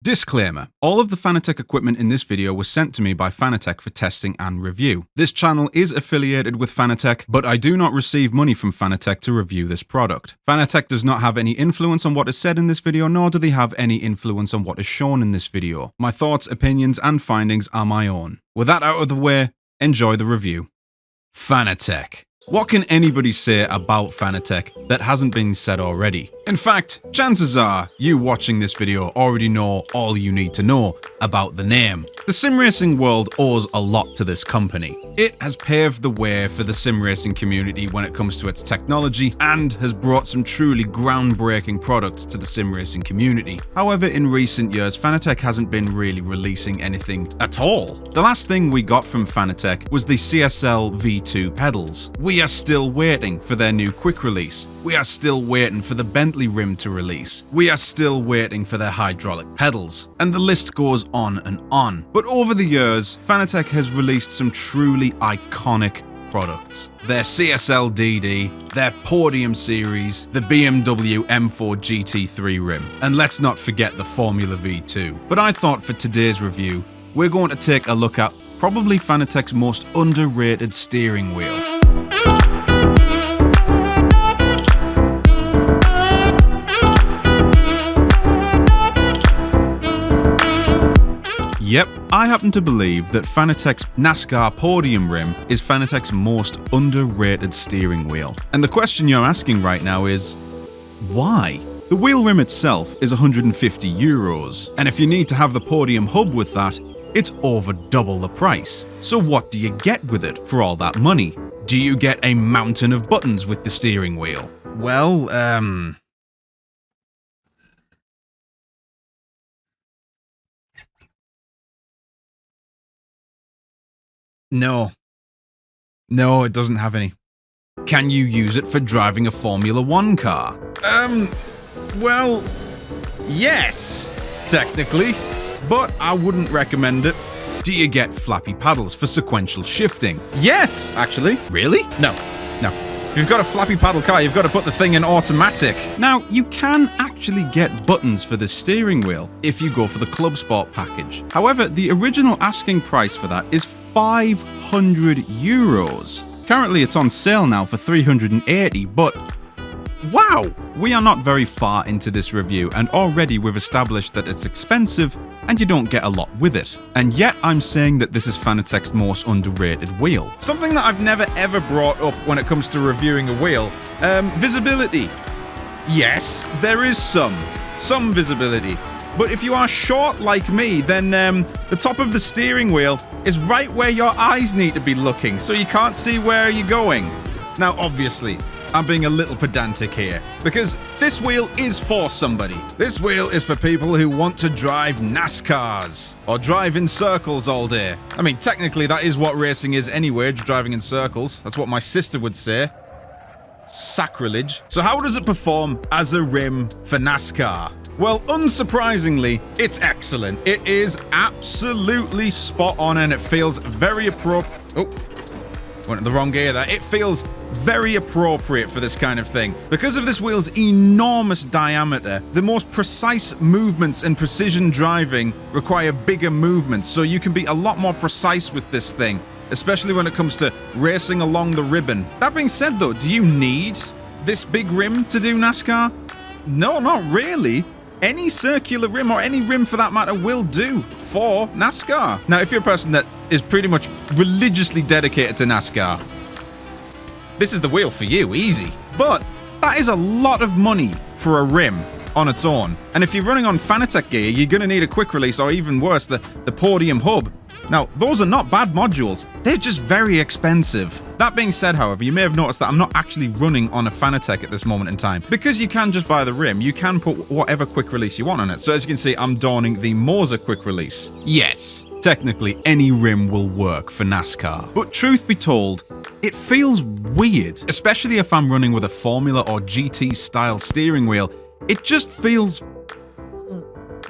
Disclaimer: all of the Fanatec equipment in this video was sent to me by Fanatec for testing and review. This channel is affiliated with Fanatec, but I do not receive money from Fanatec to review this product. Fanatec does not have any influence on what is said in this video, nor do they have any influence on what is shown in this video. My thoughts, opinions, and findings are my own. With that out of the way, enjoy the review. Fanatec. What can anybody say about Fanatec that hasn't been said already? In fact, chances are you watching this video already know all you need to know about the name. The sim racing world owes a lot to this company. It has paved the way for the sim racing community when it comes to its technology and has brought some truly groundbreaking products to the sim racing community. However, in recent years, Fanatec hasn't been really releasing anything at all. The last thing we got from Fanatec was the CSL V2 pedals. We are still waiting for their new quick release. We are still waiting for the Bentley rim to release. We are still waiting for their hydraulic pedals. And the list goes on and on. But over the years, Fanatec has released some truly iconic products. Their CSL DD, their Podium series, the BMW M4 GT3 rim, and let's not forget the Formula V2. But I thought for today's review, we're going to take a look at probably Fanatec's most underrated steering wheel. Yep, I happen to believe that Fanatec's Nascar Podium rim is Fanatec's most underrated steering wheel. And the question you're asking right now is, why? The wheel rim itself is €150, and if you need to have the Podium hub with that, it's over double the price. So what do you get with it for all that money? Do you get a mountain of buttons with the steering wheel? Well, No, it doesn't have any. Can you use it for driving a Formula 1 car? Well, yes, technically, but I wouldn't recommend it. Do you get flappy paddles for sequential shifting? Yes, actually. Really? No. If you've got a flappy paddle car, you've got to put the thing in automatic. Now, you can actually get buttons for the steering wheel if you go for the Club Sport package. However, the original asking price for that is €500. Currently, it's on sale now for $380, but wow! We are not very far into this review, and already we've established that it's expensive and you don't get a lot with it. And yet I'm saying that this is Fanatec's most underrated wheel. Something that I've never ever brought up when it comes to reviewing a wheel, visibility. Yes, there is some visibility. But if you are short like me, then the top of the steering wheel is right where your eyes need to be looking, so you can't see where you're going. Now, obviously, I'm being a little pedantic here, because this wheel is for somebody. This wheel is for people who want to drive NASCARs, or drive in circles all day. I mean, technically that is what racing is anyway, driving in circles. That's what my sister would say. Sacrilege. So how does it perform as a rim for NASCAR? Well, unsurprisingly, it's excellent. It is absolutely spot on, and it feels very appropriate. Oh, went in the wrong gear there. It feels very appropriate for this kind of thing. Because of this wheel's enormous diameter, the most precise movements and precision driving require bigger movements, so you can be a lot more precise with this thing, especially when it comes to racing along the ribbon. That being said though, do you need this big rim to do NASCAR? No, not really. Any circular rim, or any rim for that matter, will do for NASCAR. Now, if you're a person that is pretty much religiously dedicated to NASCAR, this is the wheel for you, easy. But that is a lot of money for a rim on its own. And if you're running on Fanatec gear, you're going to need a quick release, or even worse, the Podium hub. Now, those are not bad modules, they're just very expensive. That being said, however, you may have noticed that I'm not actually running on a Fanatec at this moment in time. Because you can just buy the rim, you can put whatever quick release you want on it. So as you can see, I'm donning the Moser quick release. Yes, technically any rim will work for NASCAR. But truth be told, it feels weird, especially if I'm running with a Formula or GT style steering wheel. It just feels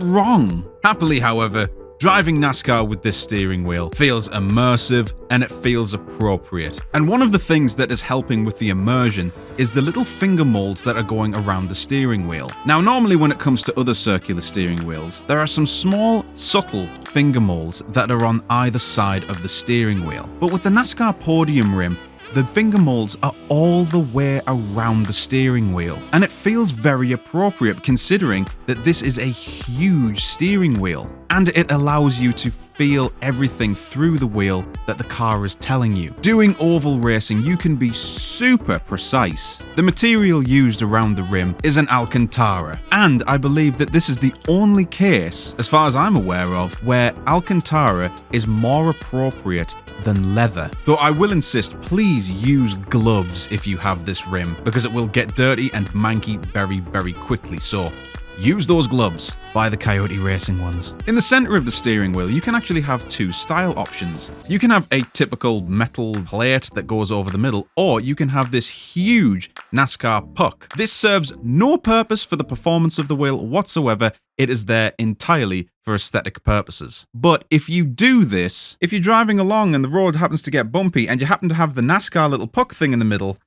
wrong. Happily, however, Driving NASCAR with this steering wheel feels immersive and it feels appropriate. And one of the things that is helping with the immersion is the little finger molds that are going around the steering wheel. Now, normally when it comes to other circular steering wheels, there are some small, subtle finger molds that are on either side of the steering wheel. But with the NASCAR podium rim, the finger molds are all the way around the steering wheel, and it feels very appropriate considering that this is a huge steering wheel, and it allows you to feel everything through the wheel that the car is telling you. Doing oval racing, you can be super precise. The material used around the rim is an Alcantara, and I believe that this is the only case, as far as I'm aware of, where Alcantara is more appropriate than leather. Though I will insist, please use gloves if you have this rim, because it will get dirty and manky very, very quickly, so use those gloves. Buy the Coyote Racing ones. In the center of the steering wheel, you can actually have two style options. You can have a typical metal plate that goes over the middle, or you can have this huge NASCAR puck. This serves no purpose for the performance of the wheel whatsoever. It is there entirely for aesthetic purposes. But if you do this, if you're driving along and the road happens to get bumpy and you happen to have the NASCAR little puck thing in the middle,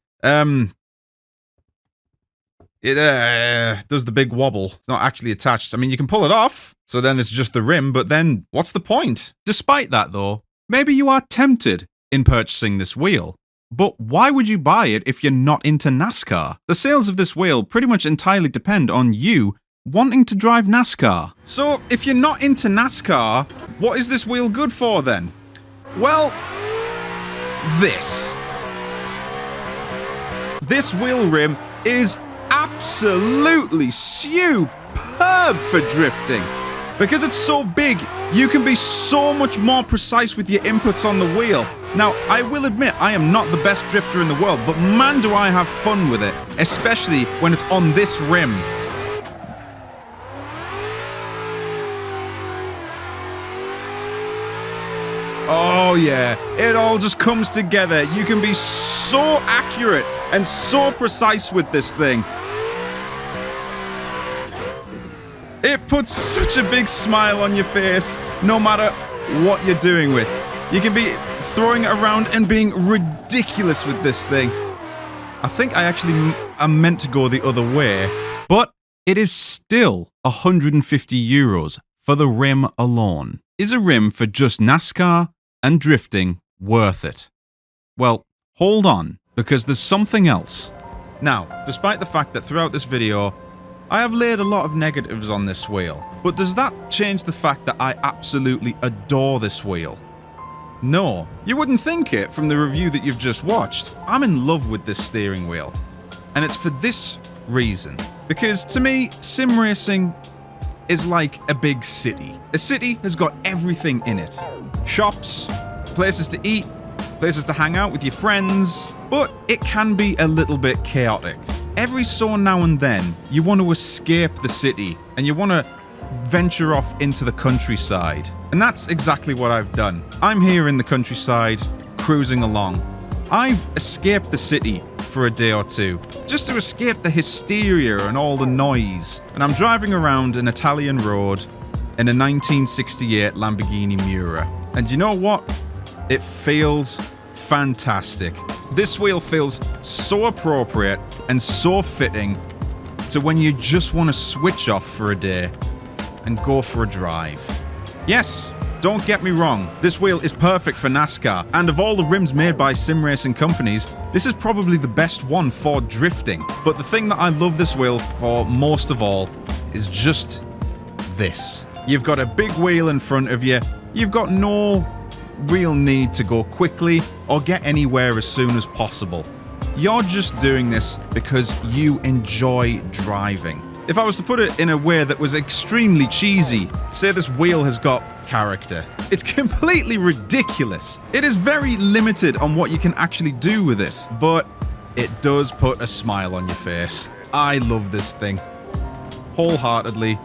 it does the big wobble. It's not actually attached. I mean, you can pull it off, so then it's just the rim, but then what's the point? Despite that though, maybe you are tempted in purchasing this wheel. But why would you buy it if you're not into NASCAR? The sales of this wheel pretty much entirely depend on you wanting to drive NASCAR. So if you're not into NASCAR, what is this wheel good for then? Well, this wheel rim is absolutely superb for drifting. Because it's so big, you can be so much more precise with your inputs on the wheel. Now, I will admit, I am not the best drifter in the world, but man do I have fun with it, especially when it's on this rim. Oh yeah, it all just comes together. You can be so accurate and so precise with this thing. It puts such a big smile on your face, no matter what you're doing with. You can be throwing it around and being ridiculous with this thing. I think I actually am meant to go the other way, but it is still €150 for the rim alone. Is a rim for just NASCAR and drifting worth it? Well, hold on, because there's something else. Now, despite the fact that throughout this video, I have laid a lot of negatives on this wheel, but does that change the fact that I absolutely adore this wheel? No, you wouldn't think it from the review that you've just watched. I'm in love with this steering wheel, and it's for this reason. Because to me, sim racing is like a big city. A city has got everything in it. Shops, places to eat, places to hang out with your friends, but it can be a little bit chaotic. Every so now and then, you want to escape the city and you want to venture off into the countryside. And that's exactly what I've done. I'm here in the countryside, cruising along. I've escaped the city for a day or two, just to escape the hysteria and all the noise. And I'm driving around an Italian road in a 1968 Lamborghini Miura. And you know what? It feels fantastic. This wheel feels so appropriate and so fitting to when you just want to switch off for a day and go for a drive. Yes, don't get me wrong, this wheel is perfect for NASCAR, and of all the rims made by sim racing companies, this is probably the best one for drifting. But the thing that I love this wheel for most of all is just this. You've got a big wheel in front of you, you've got no real need to go quickly or get anywhere as soon as possible. You're just doing this because you enjoy driving. If I was to put it in a way that was extremely cheesy, say this wheel has got character. It's completely ridiculous. It is very limited on what you can actually do with it, but it does put a smile on your face. I love this thing. Wholeheartedly,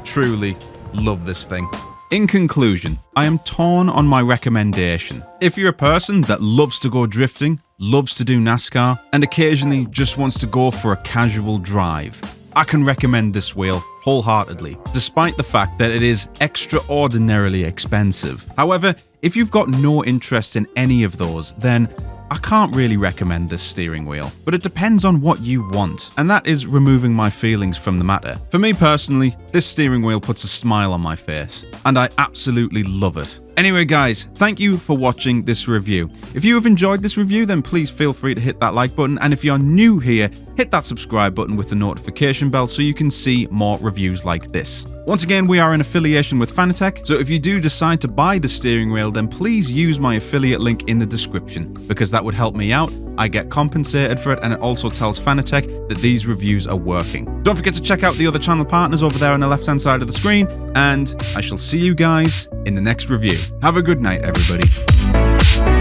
truly love this thing. In conclusion, I am torn on my recommendation. If you're a person that loves to go drifting, loves to do NASCAR, and occasionally just wants to go for a casual drive, I can recommend this wheel wholeheartedly, despite the fact that it is extraordinarily expensive. However, if you've got no interest in any of those, then I can't really recommend this steering wheel, but it depends on what you want, and that is removing my feelings from the matter. For me personally, this steering wheel puts a smile on my face, and I absolutely love it. Anyway guys, thank you for watching this review. If you have enjoyed this review, then please feel free to hit that like button, and if you're new here, hit that subscribe button with the notification bell so you can see more reviews like this. Once again, we are in affiliation with Fanatec, so if you do decide to buy the steering wheel, then please use my affiliate link in the description, because that would help me out. I get compensated for it, and it also tells Fanatec that these reviews are working. Don't forget to check out the other channel partners over there on the left-hand side of the screen, and I shall see you guys in the next review. Have a good night, everybody.